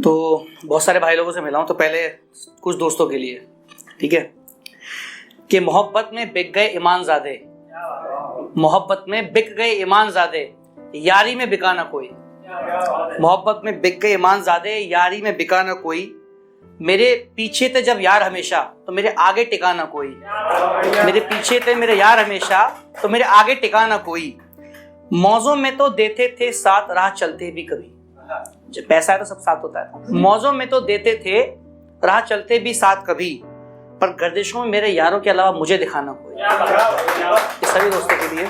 तो बहुत सारे भाई लोगों से मिला हूं, तो पहले कुछ दोस्तों के लिए, ठीक है, कि मोहब्बत में बिक गए ईमानज़ादे, मोहब्बत में बिक गए ईमानज़ादे, यारी में बिका ना कोई। मोहब्बत में बिक गए ईमानज़ादे, यारी में बिका ना कोई। मेरे पीछे थे जब यार हमेशा, तो मेरे आगे टिका ना कोई। मेरे पीछे थे मेरे यार हमेशा, तो मेरे आगे टिका ना कोई। मौजों में तो देते थे साथ, राह चलते भी कभी। जब पैसा है तो सब साथ होता है। मौजों में तो देते थे, राह चलते भी साथ कभी, पर गर्दिशों में मेरे यारों के अलावा मुझे दिखाना कोई। ये सभी दोस्तों के लिए।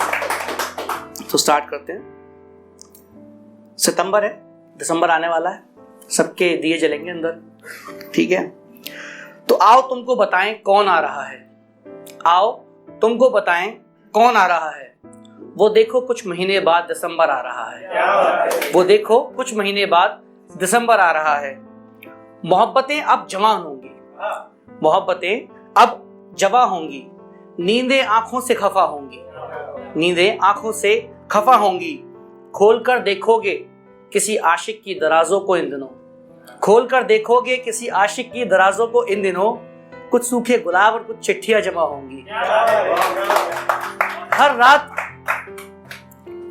तो स्टार्ट करते हैं। सितंबर है, दिसंबर आने वाला है, सबके दिए जलेंगे अंदर, ठीक है। तो आओ तुमको बताएं कौन आ रहा है, आओ तुमको बताएं कौन आ रहा है। वो देखो कुछ महीने बाद दिसंबर आ रहा है, वो देखो कुछ महीने बाद दिसंबर आ रहा है। मोहब्बतें अब जवान होंगी, मोहब्बतें अब जवा होंगी। नींदें आंखों से खफा होंगी, नींदें आंखों से खफा होंगी। खोल कर देखोगे किसी आशिक की दराजों को इन दिनों, खोल कर देखोगे किसी आशिक की दराजों को इन दिनों। कुछ सूखे गुलाब और कुछ चिट्ठियां जमा होंगी।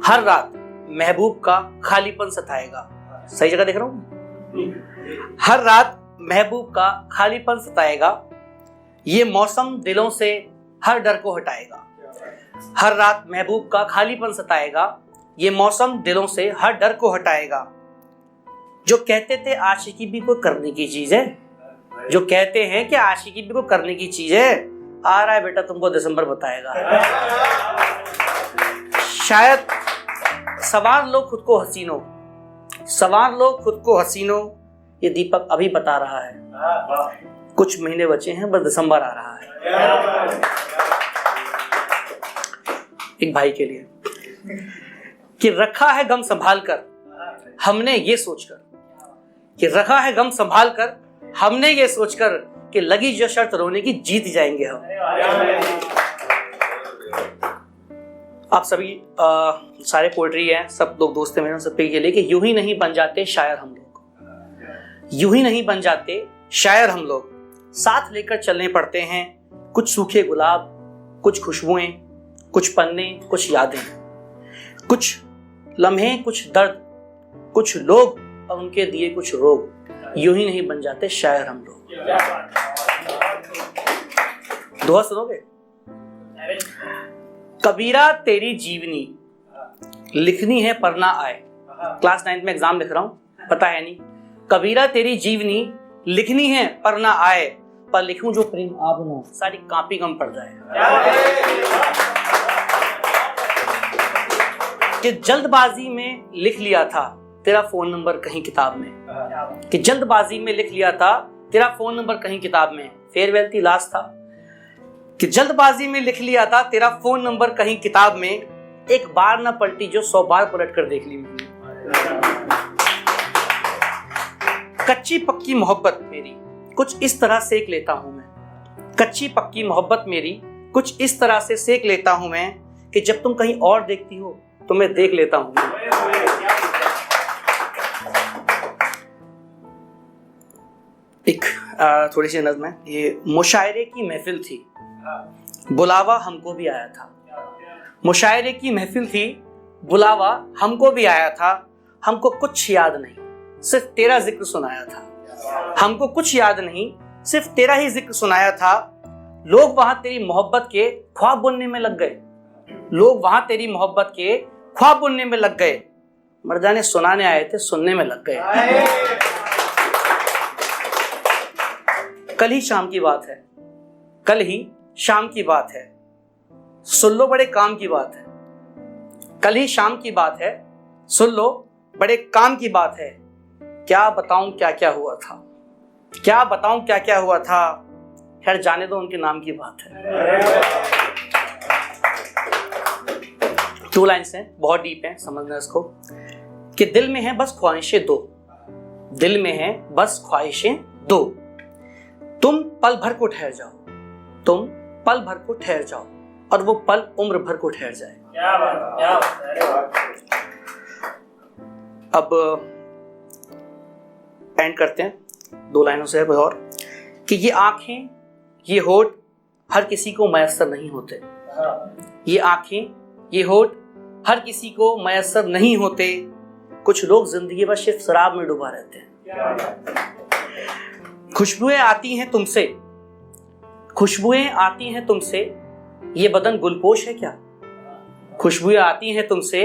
हर रात महबूब का खालीपन सताएगा। सही जगह देख रहा हूं? हर रात महबूब का खालीपन सताएगा। ये मौसम दिलों से हर डर को हटाएगा। हर रात महबूब का खालीपन सताएगा। ये मौसम दिलों से हर डर को हटाएगा। जो कहते थे आशिकी भी कोई करने की चीज है, जो कहते हैं कि आशिकी भी कोई करने की चीज है, आ रहा है बेटा तुमको दिसंबर बताएगा। शायद सवार लो खुद को हसीनों, सवार लो खुद को हसीनों। ये दीपक अभी बता रहा है, कुछ महीने बचे हैं, बस दिसंबर आ रहा है। एक भाई के लिए कि रखा है गम संभाल कर हमने ये सोचकर, कि रखा है गम संभाल कर हमने ये सोचकर, कि लगी जो शर्त रोने की जीत जाएंगे हम। आप सभी सारे पोएट्री हैं, सब लोग दोस्त हैं मेरे, सबके लिए कि यूं ही नहीं बन जाते शायर हम लोग, यूं ही नहीं बन जाते शायर हम लोग। साथ लेकर चलने पड़ते हैं कुछ सूखे गुलाब, कुछ खुशबुएं, कुछ पन्ने, कुछ यादें, कुछ लम्हे, कुछ दर्द, कुछ लोग और उनके दिए कुछ रोग। यूं ही नहीं बन जाते शायर हम लोग। दुआ सुनोगे? कबीरा तेरी जीवनी लिखनी है पर ना आए। क्लास 9 में एग्जाम लिख रहा हूं, पता है नहीं। कबीरा तेरी जीवनी लिखनी है पर ना आए, पर लिखूं जो प्रेम आप ना, सारी कापी कम पड़ जाए। कि जल्दबाजी में लिख लिया था तेरा फोन नंबर कहीं किताब में, कि जल्दबाजी में लिख लिया था तेरा फोन नंबर कहीं किताब में। फेयरवेल थी, लास्ट था। कि जल्दबाजी में लिख लिया था तेरा फोन नंबर कहीं किताब में। एक बार ना पलटी जो 100 बार पलट कर देख ली मैंने। कच्ची पक्की मोहब्बत मेरी कुछ इस तरह सेक लेता हूं मैं, कच्ची पक्की मोहब्बत मेरी कुछ इस तरह से सेक लेता हूं मैं, कि जब तुम कहीं और देखती हो तो मैं देख लेता हूं। एक थोड़ी सी नज़्म है। ये मुशायरे की महफिल थी, बुलावा हमको भी आया था। मुशायरे की महफिल थी, बुलावा हमको भी आया था। हमको कुछ याद नहीं, सिर्फ तेरा जिक्र सुनाया था। हमको कुछ याद नहीं, सिर्फ तेरा ही जिक्र सुनाया था। लोग वहां तेरी मोहब्बत के ख्वाब बुनने में लग गए, लोग वहां तेरी मोहब्बत के ख्वाब बुनने में लग गए। मर्दाने सुनाने आए थे, सुनने में लग गए। कल ही शाम की बात है, कल ही शाम की बात है, सुन लो बड़े काम की बात है। कल ही शाम की बात है, सुन लो बड़े काम की बात है। क्या बताऊं क्या क्या हुआ था, क्या बताऊं क्या क्या हुआ था। खैर जाने दो, उनके नाम की बात है। 2 लाइन्स हैं, बहुत डीप हैं, समझना इसको। कि दिल में है बस ख्वाहिशें दो, दिल में है बस ख्वाहिशें दो। तुम पल भर को ठहर जाओ, तुम पल भर को ठहर जाओ, और वो पल उम्र भर को ठहर जाए। अब एंड करते हैं 2 लाइनों से कोई और, कि ये आंखें ये होठ हर किसी को मयस्सर नहीं होते। ये आंखें ये होठ हर किसी को मयस्सर नहीं होते। कुछ लोग जिंदगी भर सिर्फ शराब में डूबा रहते हैं। खुशबुएं आती हैं तुमसे, खुशबुएं आती हैं तुमसे, ये बदन गुलपोश है क्या? खुशबुएं आती हैं तुमसे,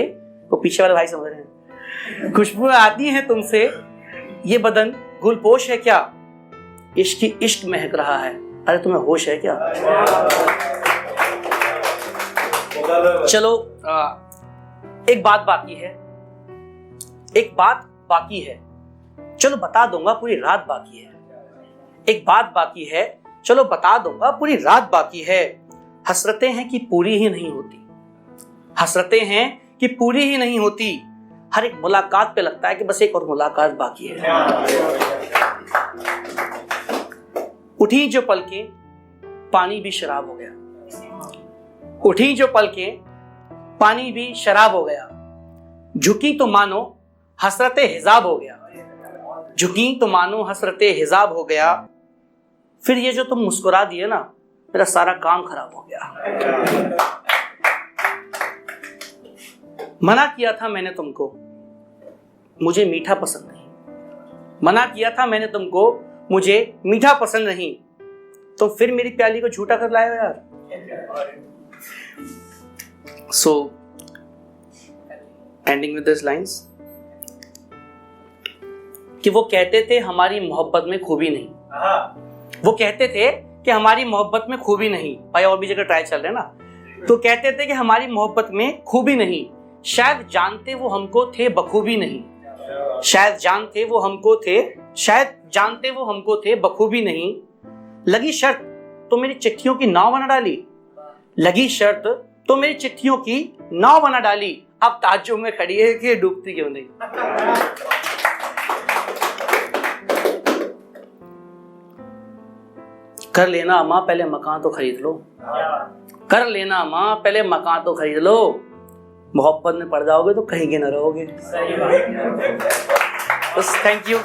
वो पीछे वाले भाई समझ रहे हैं, खुशबुएं आती हैं तुमसे, ये बदन गुलपोश है क्या? इश्क की इश्क महक रहा है, अरे तुम्हें होश है क्या? चलो एक बात बाकी है, एक बात बाकी है, चलो बता दूंगा पूरी रात बाकी है। एक बात बाकी है, चलो बता दूंगा पूरी रात बाकी है। हसरतें हैं कि पूरी ही नहीं होती, हसरतें हैं कि पूरी ही नहीं होती। हर एक मुलाकात पे लगता है कि बस एक और मुलाकात बाकी है। उठी जो पलकें पानी भी शराब हो गया, उठी जो पलकें पानी भी शराब हो गया। झुकी तो मानो हसरते हिजाब हो गया, झुकी तो मानो हसरते हिजाब हो गया। फिर ये जो तुम मुस्कुरा दिए ना, मेरा सारा काम खराब हो गया। मना किया था मैंने तुमको, मुझे मीठा पसंद नहीं। मना किया था मैंने तुमको, मुझे मीठा पसंद नहीं। तो फिर मेरी प्याली को झूठा कर लाए हो यार। सो एंडिंग विद दिस लाइंस, कि वो कहते थे हमारी मोहब्बत में खूबी नहीं, वो कहते थे कि हमारी मोहब्बत में खूबी नहीं। भाई और भी जगह ट्राई चल रहे हैं ना, तो कहते थे कि हमारी मोहब्बत में खूबी नहीं। शायद जानते वो हमको थे बखूबी नहीं, शायद जानते वो हमको थे, शायद जानते वो हमको थे बखूबी नहीं। लगी शर्त तो मेरी चिट्ठियों की नाव बना डाली, लगी शर्त तो मेरी चिट्ठियों की नाव बना डाली। अब ताज्जुब में खड़ी है कि डूबती क्यों नहीं। कर लेना अम्मा पहले मकान तो खरीद लो, कर लेना अम्मा पहले मकान तो खरीद लो। मोहब्बत में पड़ जाओगे तो कहीं के न रहोगे। बस थैंक यू।